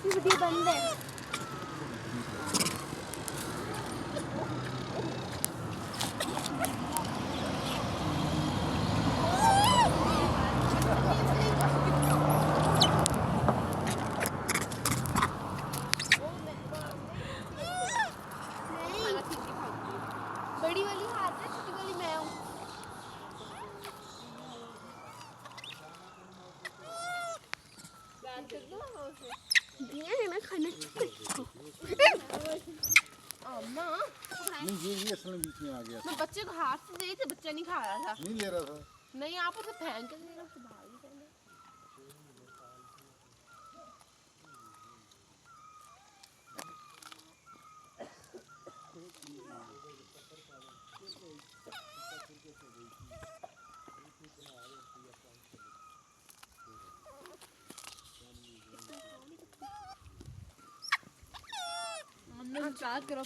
Video बंद है। बड़ी वाली हाथ है, छोटी वाली मैं हूँ। मैं खाना अम्मा नहीं ये असल में बीच में आ गया मैं बच्चे को हाथ से दे थे, बच्चा नहीं खा रहा था। नहीं ले रहा था नहीं आप उसे फेंक के दे रहे हो, बाहर ही फेंक। हमने क्या करो